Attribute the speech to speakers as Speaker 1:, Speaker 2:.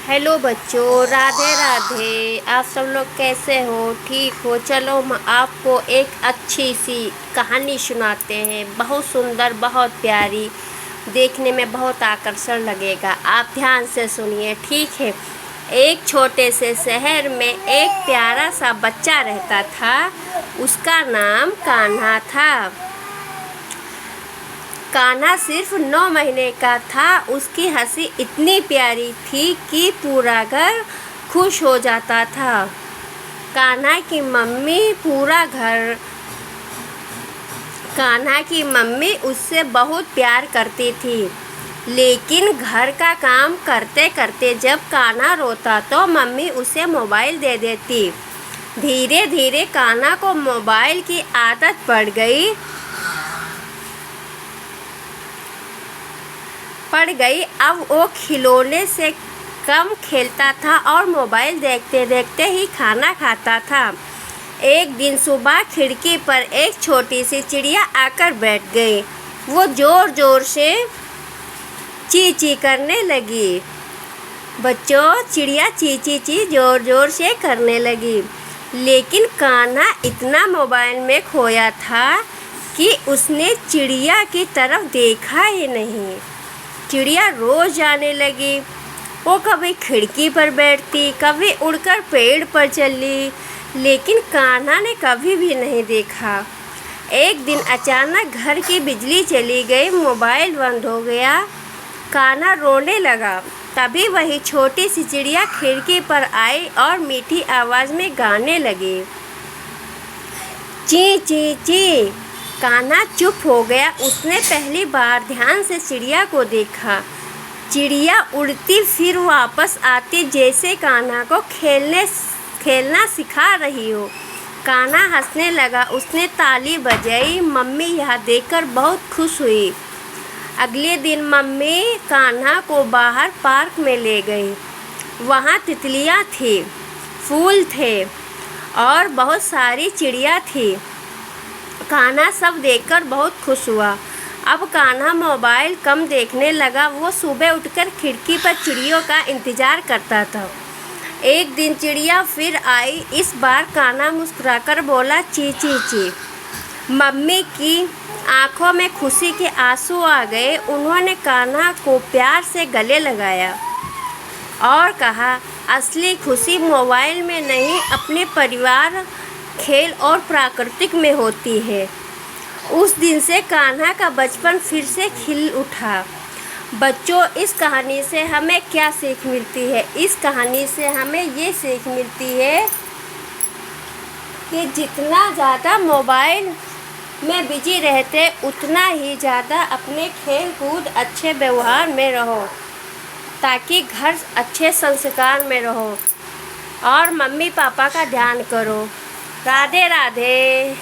Speaker 1: Hello बच्चों, राधे राधे। आप सब लोग कैसे हो? ठीक हो? चलो हम आपको एक अच्छी सी कहानी सुनाते हैं। बहुत सुंदर, बहुत प्यारी, देखने में बहुत आकर्षण लगेगा। आप ध्यान से सुनिए, ठीक है। एक छोटे से शहर में एक प्यारा सा बच्चा रहता था। उसका नाम कान्हा था। कान्हा सिर्फ 9 महीने का था। उसकी हंसी इतनी प्यारी थी कि पूरा घर खुश हो जाता था। कान्हा की मम्मी पूरा घर कान्हा की मम्मी उससे बहुत प्यार करती थी। लेकिन घर का काम करते करते जब कान्हा रोता तो मम्मी उसे मोबाइल दे देती। धीरे धीरे कान्हा को मोबाइल की आदत पड़ गई। अब वो खिलौने से कम खेलता था और मोबाइल देखते देखते ही खाना खाता था। एक दिन सुबह खिड़की पर एक छोटी सी चिड़िया आकर बैठ गई। वो जोर जोर से ची ची करने लगी। बच्चों, चिड़िया ची ची ची जोर जोर से करने लगी। लेकिन कान्हा इतना मोबाइल में खोया था कि उसने चिड़िया की तरफ देखा ही नहीं। चिड़िया रोज आने लगी। वो कभी खिड़की पर बैठती, कभी उड़कर पेड़ पर चली, लेकिन कान्हा ने कभी भी नहीं देखा। एक दिन अचानक घर की बिजली चली गई, मोबाइल बंद हो गया। कान्हा रोने लगा। तभी वही छोटी सी चिड़िया खिड़की पर आई और मीठी आवाज में गाने लगी, ची ची ची। कान्हा चुप हो गया। उसने पहली बार ध्यान से चिड़िया को देखा। चिड़िया उड़ती फिर वापस आती, जैसे कान्हा को खेलना सिखा रही हो। कान्हा हंसने लगा। उसने ताली बजाई। मम्मी यह देखकर बहुत खुश हुई। अगले दिन मम्मी कान्हा को बाहर पार्क में ले गई। वहाँ तितलियाँ थी, फूल थे और बहुत सारी चिड़िया थी। कान्हा सब देखकर बहुत खुश हुआ। अब कान्हा मोबाइल कम देखने लगा। वो सुबह उठकर खिड़की पर चिड़ियों का इंतजार करता था। एक दिन चिड़िया फिर आई। इस बार कान्हा मुस्कुराकर बोला, ची ची ची। मम्मी की आंखों में खुशी के आंसू आ गए। उन्होंने कान्हा को प्यार से गले लगाया और कहा, असली खुशी मोबाइल में नहीं, अपने परिवार, खेल और प्राकृतिक में होती है। उस दिन से कान्हा का बचपन फिर से खिल उठा। बच्चों, इस कहानी से हमें क्या सीख मिलती है? इस कहानी से हमें ये सीख मिलती है कि जितना ज़्यादा मोबाइल में बिजी रहते, उतना ही ज़्यादा अपने खेल कूद, अच्छे व्यवहार में रहो, ताकि घर अच्छे संस्कार में रहो और मम्मी पापा का ध्यान करो। राधे राधे।